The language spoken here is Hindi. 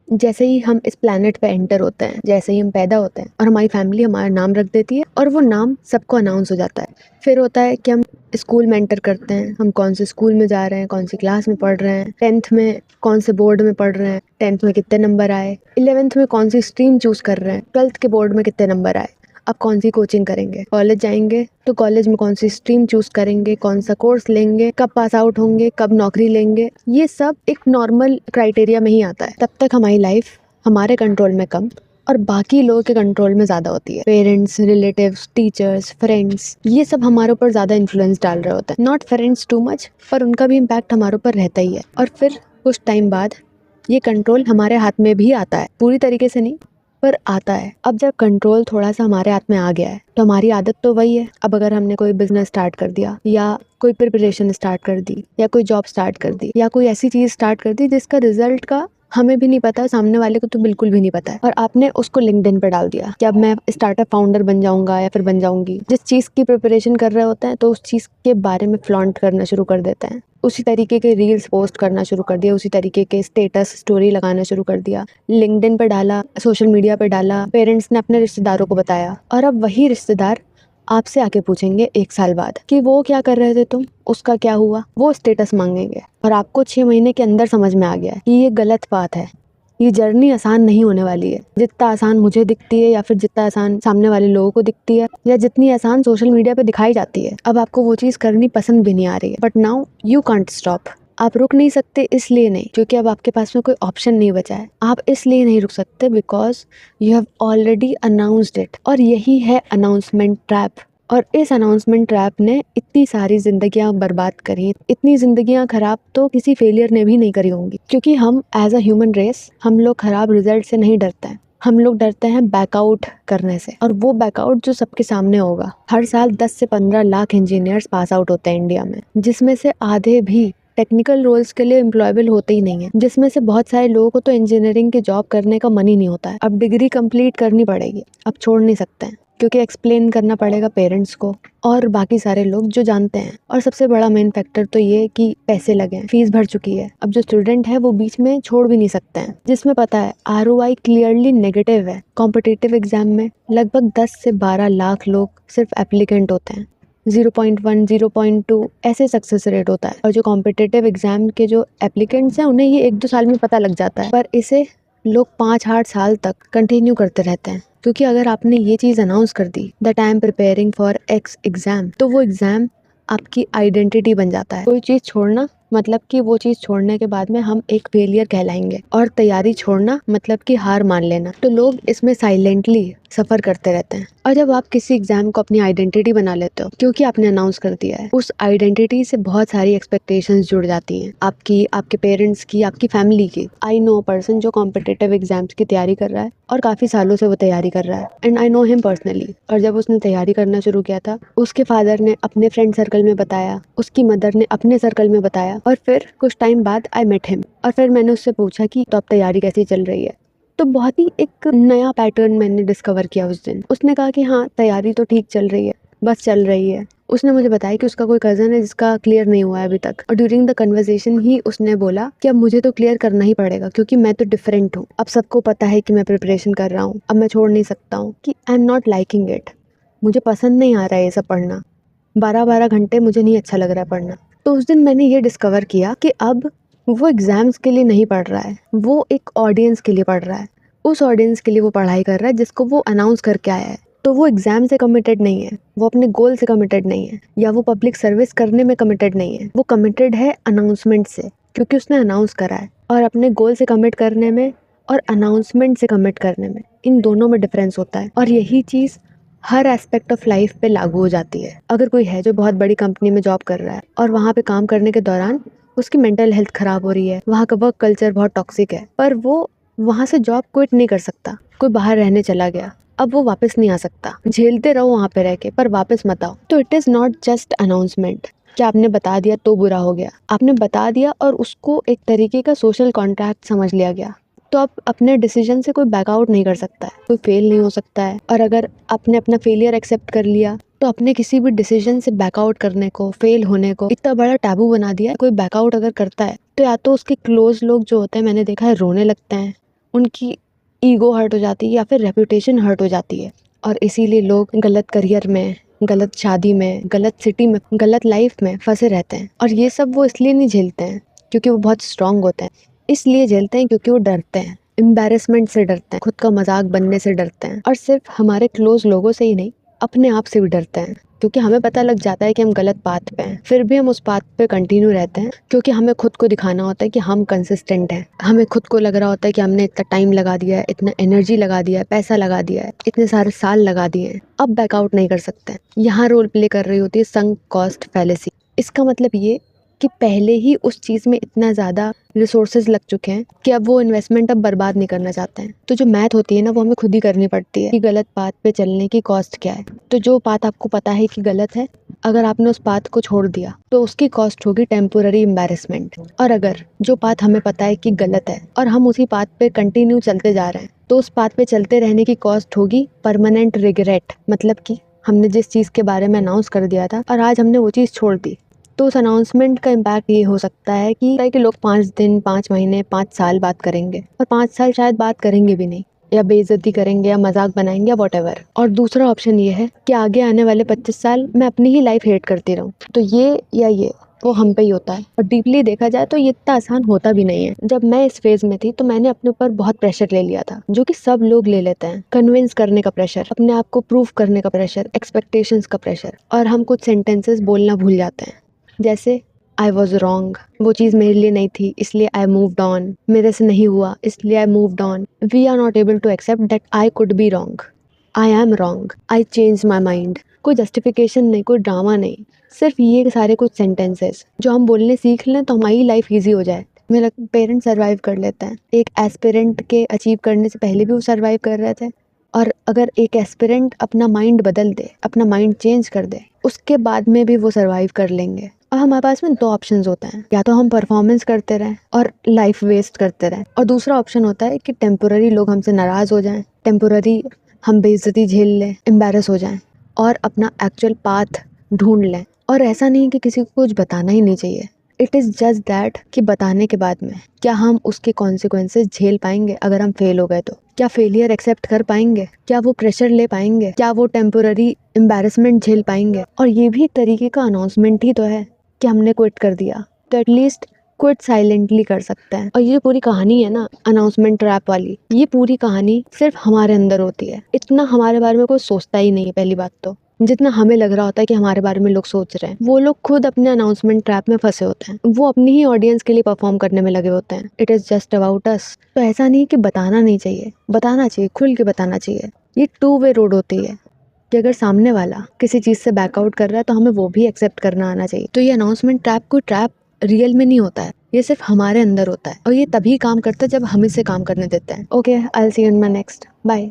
जैसे ही हम इस प्लैनेट पे एंटर होते हैं, जैसे ही हम पैदा होते हैं और हमारी फैमिली हमारा नाम रख देती है और वो नाम सबको अनाउंस हो जाता है। फिर होता है कि हम स्कूल में एंटर करते हैं, हम कौन से स्कूल में जा रहे हैं, कौन सी क्लास में पढ़ रहे हैं, 10th में कौन से बोर्ड में पढ़ रहे हैं, 10th में कितने नंबर आए, 11th में कौन सी स्ट्रीम चूज कर रहे हैं, 12th के बोर्ड में कितने नंबर आए, अब कौन सी कोचिंग करेंगे, कॉलेज जाएंगे तो कॉलेज में कौन सी स्ट्रीम चूज करेंगे, कौन सा कोर्स लेंगे, कब पास आउट होंगे, कब नौकरी लेंगे। ये सब एक नॉर्मल क्राइटेरिया में ही आता है। तब तक हमारी लाइफ हमारे कंट्रोल में कम और बाकी लोगों के कंट्रोल में ज़्यादा होती है। पेरेंट्स, रिलेटिव्स, टीचर्स, फ्रेंड्स, ये सब हमारे ऊपर ज़्यादा इन्फ्लुएंस डाल रहे होते हैं। नॉट फ्रेंड्स टू मच, पर उनका भी इम्पैक्ट हमारे ऊपर रहता ही है। और फिर कुछ टाइम बाद ये कंट्रोल हमारे हाथ में भी आता है, पूरी तरीके से नहीं पर आता है। अब जब कंट्रोल थोड़ा सा हमारे हाथ में आ गया है तो हमारी आदत तो वही है। अब अगर हमने कोई बिजनेस स्टार्ट कर दिया या कोई प्रिपरेशन स्टार्ट कर दी या कोई जॉब स्टार्ट कर दी या कोई ऐसी चीज़ स्टार्ट कर दी जिसका रिजल्ट का हमें भी नहीं पता, सामने वाले को तो बिल्कुल भी नहीं पता है, और आपने उसको लिंक्डइन पे डाल दिया कि अब मैं स्टार्टअप फाउंडर बन जाऊंगा या फिर बन जाऊंगी। जिस चीज़ की प्रिपरेशन कर रहे होते हैं तो उस चीज़ के बारे में फ्लॉन्ट करना शुरू कर देते हैं, उसी तरीके के रील्स पोस्ट करना शुरू कर दिया, उसी तरीके के स्टेटस स्टोरी लगाना शुरू कर दिया, लिंक्डइन पे डाला, सोशल मीडिया पे डाला, पेरेंट्स ने अपने रिश्तेदारों को बताया, और अब वही रिश्तेदार आपसे आके पूछेंगे 1 साल बाद कि वो क्या कर रहे थे तुम, उसका क्या हुआ, वो स्टेटस मांगेंगे। और आपको 6 महीने के अंदर समझ में आ गया है कि ये गलत बात है, ये जर्नी आसान नहीं होने वाली है। जितना आसान मुझे दिखती है या फिर जितना आसान सामने वाले लोगों को दिखती है या जितनी आसान सोशल मीडिया पे दिखाई जाती है, अब आपको वो चीज़ करनी पसंद भी नहीं आ रही है। But now you can't stop. आप रुक नहीं सकते, इसलिए नहीं क्योंकि अब आपके पास में कोई ऑप्शन नहीं बचा है। आप इसलिए नहीं रुक सकते because you have already announced it. और यही है अनाउंसमेंट ट्रैप। और इस अनाउंसमेंट ट्रैप ने इतनी सारी जिंदगियां बर्बाद करी, इतनी जिंदगियां खराब तो किसी फेलियर ने भी नहीं करी होंगी। क्योंकि हम एज अ ह्यूमन रेस, हम लोग खराब रिजल्ट से नहीं डरते हैं, हम लोग डरते हैं बैकआउट करने से। और वो बैकआउट जो सबके सामने होगा। हर साल 10 से 15 लाख इंजीनियर्स पास आउट होते हैं इंडिया में, जिसमें से आधे भी टेक्निकल रोल्स के लिए एम्प्लॉयबल होते ही नहीं है, जिसमें से बहुत सारे लोगों को तो इंजीनियरिंग की जॉब करने का मन ही नहीं होता है। अब डिग्री कंप्लीट करनी पड़ेगी, अब छोड़ नहीं सकते हैं क्योंकि एक्सप्लेन करना पड़ेगा पेरेंट्स को और बाकी सारे लोग जो जानते हैं। और सबसे बड़ा मेन फैक्टर तो ये है कि पैसे लगे, फीस भर चुकी है। अब जो स्टूडेंट है वो बीच में छोड़ भी नहीं सकते हैं, जिसमें पता है ROI क्लियरली नेगेटिव है। कॉम्पिटिटिव एग्जाम में लगभग 10 से 12 लाख लोग सिर्फ एप्लीकेंट होते हैं, 0.1 0.2 ऐसे सक्सेस रेट होता है। और जो कॉम्पिटिटिव एग्जाम के जो एप्लीकेंट्स हैं उन्हें ये 1-2 साल में पता लग जाता है, पर इसे लोग 5-8 साल तक कंटिन्यू करते रहते हैं। क्योंकि अगर आपने ये चीज़ अनाउंस कर दी that I am preparing for X exam, तो वो एग्जाम आपकी आइडेंटिटी बन जाता है। कोई चीज़ छोड़ना मतलब कि वो चीज़ छोड़ने के बाद में हम एक फेलियर कहलाएंगे, और तैयारी छोड़ना मतलब कि हार मान लेना। तो लोग इसमें साइलेंटली सफ़र करते रहते हैं। और जब आप किसी एग्जाम को अपनी आइडेंटिटी बना लेते हो क्योंकि आपने अनाउंस कर दिया है, उस आइडेंटिटी से बहुत सारी एक्सपेक्टेशंस जुड़ जाती हैं, आपकी, आपके पेरेंट्स की, आपकी फैमिली की। आई नो पर्सन जो कॉम्पिटिटिव एग्जाम्स की तैयारी कर रहा है और काफ़ी सालों से वो तैयारी कर रहा है, and I know him personally. और जब उसने तैयारी करना शुरू किया था, उसके फादर ने अपने फ्रेंड सर्कल में बताया, उसकी मदर ने अपने सर्कल में बताया, और फिर कुछ टाइम बाद आई मेट हिम। और फिर मैंने उससे पूछा कि तो अब तैयारी कैसी चल रही है। तो बहुत ही एक नया पैटर्न मैंने डिस्कवर किया उस दिन। उसने कहा कि हाँ, तैयारी तो ठीक चल रही है, बस चल रही है। उसने मुझे बताया कि उसका कोई कज़न है जिसका क्लियर नहीं हुआ है अभी तक, और ड्यूरिंग द कन्वर्सेशन ही उसने बोला कि अब मुझे तो क्लियर करना ही पड़ेगा क्योंकि मैं तो डिफरेंट हूँ। अब सबको पता है कि मैं प्रिपरेशन कर रहा हूँ, अब मैं छोड़ नहीं सकता हूँ, कि I am not liking it. मुझे पसंद नहीं आ रहा है ये सब पढ़ना, 12-12 घंटे मुझे नहीं अच्छा लग रहा है पढ़ना। तो उस दिन मैंने ये डिस्कवर किया कि अब वो एग्ज़ाम्स के लिए नहीं पढ़ रहा है, वो एक ऑडियंस के लिए पढ़ रहा है। उस ऑडियंस के लिए वो पढ़ाई कर रहा है जिसको वो अनाउंस करके आया है। तो वो एग्ज़ाम से कमिटेड नहीं है, वो अपने गोल से कमिटेड नहीं है, या वो पब्लिक सर्विस करने में कमिटेड नहीं है। वो कमिटेड है अनाउंसमेंट से, क्योंकि उसने अनाउंस करा है। और अपने गोल से कमिट करने में और अनाउंसमेंट से कमिट करने में, इन दोनों में डिफरेंस होता है। और यही चीज़ हर एस्पेक्ट ऑफ लाइफ पे लागू हो जाती है। अगर कोई है जो बहुत बड़ी कंपनी में जॉब कर रहा है और वहाँ पे काम करने के दौरान उसकी मेंटल हेल्थ खराब हो रही है, वहाँ का वर्क कल्चर बहुत टॉक्सिक है, पर वो वहाँ से जॉब क्विट नहीं कर सकता। कोई बाहर रहने चला गया, अब वो वापस नहीं आ सकता। झेलते रहो वहाँ पे रह के, पर वापस मत आओ। तो it is not just announcement कि आपने बता दिया तो बुरा हो गया। आपने बता दिया और उसको एक तरीके का सोशल कॉन्ट्रैक्ट समझ लिया गया, तो आप अपने डिसीजन से कोई बैकआउट नहीं कर सकता है, कोई फेल नहीं हो सकता है। और अगर आपने अपना फेलियर एक्सेप्ट कर लिया तो अपने किसी भी डिसीजन से बैकआउट करने को, फेल होने को इतना बड़ा टैबू बना दिया है। कोई बैकआउट अगर करता है तो या तो उसके क्लोज लोग जो होते हैं, मैंने देखा है, रोने लगते हैं, उनकी ईगो हर्ट हो जाती है या फिर रेपुटेशन हर्ट हो जाती है, और इसीलिए लोग गलत करियर में, गलत शादी में, गलत सिटी में, गलत लाइफ में फंसे रहते हैं। और ये सब वो इसलिए नहीं झेलते हैं क्योंकि वो बहुत स्ट्रांग होते हैं, इसलिए झेलते हैं क्योंकि वो डरते हैं, एम्बैरेसमेंट से डरते हैं, खुद का मजाक बनने से डरते हैं, और सिर्फ हमारे क्लोज लोगों से ही नहीं, अपने आप से भी डरते हैं। क्योंकि हमें पता लग जाता है कि हम गलत पाथ पे हैं, फिर भी हम उस पाथ पे कंटिन्यू रहते हैं क्योंकि हमें खुद को दिखाना होता है कि हम कंसिस्टेंट हैं। हमें खुद को लग रहा होता है कि हमने इतना टाइम लगा दिया है, इतना एनर्जी लगा दिया है, पैसा लगा दिया है, इतने सारे साल लगा दिए हैं, अब बैकआउट नहीं कर सकते हैं। यहाँ रोल प्ले कर रही होती है संक कॉस्ट फैलेसी। इसका मतलब ये कि पहले ही उस चीज़ में इतना ज़्यादा रिसोर्सेज लग चुके हैं कि अब वो इन्वेस्टमेंट अब बर्बाद नहीं करना चाहते हैं। तो जो मैथ होती है ना, वो हमें खुद ही करनी पड़ती है कि गलत पाथ पे चलने की कॉस्ट क्या है। तो जो पाथ आपको पता है कि गलत है, अगर आपने उस पाथ को छोड़ दिया तो उसकी कॉस्ट होगी टेम्पोररी एम्बैरेसमेंट। और अगर जो पाथ हमें पता है कि गलत है और हम उसी पाथ पे कंटिन्यू चलते जा रहे हैं, तो उस पाथ पे चलते रहने की कॉस्ट होगी परमानेंट रिग्रेट। मतलब कि हमने जिस चीज़ के बारे में अनाउंस कर दिया था और आज हमने वो चीज़ छोड़ दी, तो उस अनाउंसमेंट का इम्पैक्ट ये हो सकता है कि लोग 5 दिन, 5 महीने, 5 साल बात करेंगे, और 5 साल शायद बात करेंगे भी नहीं, या बेइज्जती करेंगे, या मजाक बनाएंगे, या व्हाटएवर। और दूसरा ऑप्शन ये है कि आगे आने वाले 25 साल मैं अपनी ही लाइफ हेट करती रहूँ। तो ये या ये वो हम पे ही होता है। और डीपली देखा जाए तो ये इतना आसान होता भी नहीं है। जब मैं इस फेज में थी तो मैंने अपने ऊपर बहुत प्रेशर ले लिया था, जो कि सब लोग ले लेते हैं। कन्विंस करने का प्रेशर, अपने आप को प्रूव करने का प्रेशर, एक्सपेक्टेशंस का प्रेशर, और हम कुछ सेंटेंसेस बोलना भूल जाते हैं, जैसे आई वॉज रॉन्ग, वो चीज़ मेरे लिए नहीं थी इसलिए आई मूव्ड ऑन, मेरे से नहीं हुआ इसलिए I moved on, we are not able to accept that I could be wrong, I am wrong, I change my mind. कोई जस्टिफिकेशन नहीं, कोई ड्रामा नहीं, सिर्फ ये सारे कुछ सेंटेंसेस जो हम बोलने सीख लें तो हमारी लाइफ ईजी हो जाए। मेरा पेरेंट सर्वाइव कर लेते हैं, एक एस्पिरेंट के अचीव करने से पहले भी वो सर्वाइव कर रहे थे, और अगर एक एस्पिरेंट अपना माइंड बदल दे, अपना माइंड चेंज कर दे, उसके बाद में भी वो सर्वाइव कर लेंगे। और हमारे पास में 2 ऑप्शंस होते हैं, या तो हम परफॉर्मेंस करते रहें और लाइफ वेस्ट करते रहें, और दूसरा ऑप्शन होता है कि टेम्पोररी लोग हमसे नाराज़ हो जाएं, टेम्पोररी हम बेइज्जती झेल लें, एम्बैरस हो जाएं, और अपना एक्चुअल पाथ ढूंढ लें। और ऐसा नहीं कि किसी को कुछ बताना ही नहीं चाहिए, इट इज़ जस्ट दैट कि बताने के बाद में क्या हम उसके कॉन्सिक्वेंसेस झेल पाएंगे। अगर हम फेल हो गए तो क्या फेलियर एक्सेप्ट कर पाएंगे, क्या वो प्रेशर ले पाएंगे, क्या वो टेम्पोररी एम्बैरेसमेंट झेल पाएंगे। और ये भी एक तरीके का अनाउंसमेंट ही तो है कि हमने क्विट कर दिया, तो एटलीस्ट क्विट साइलेंटली कर सकते हैं। और ये पूरी कहानी है ना अनाउंसमेंट ट्रैप वाली, ये पूरी कहानी सिर्फ हमारे अंदर होती है। इतना हमारे बारे में कोई सोचता ही नहीं है पहली बात तो, जितना हमें लग रहा होता है कि हमारे बारे में लोग सोच रहे हैं। वो लोग खुद अपने अनाउंसमेंट ट्रैप में फंसे होते हैं, वो अपनी ही ऑडियंस के लिए परफॉर्म करने में लगे होते हैं। It is just about us. तो ऐसा नहीं कि बताना नहीं चाहिए, बताना चाहिए, खुल के बताना चाहिए। ये 2 वे रोड होती है कि अगर सामने वाला किसी चीज़ से बैकआउट कर रहा है तो हमें वो भी एक्सेप्ट करना आना चाहिए। तो ये अनाउंसमेंट ट्रैप कोई ट्रैप रियल में नहीं होता है, ये सिर्फ हमारे अंदर होता है, और ये तभी काम करता है जब हम इसे काम करने देते हैं। Okay, I will see you in my next, bye.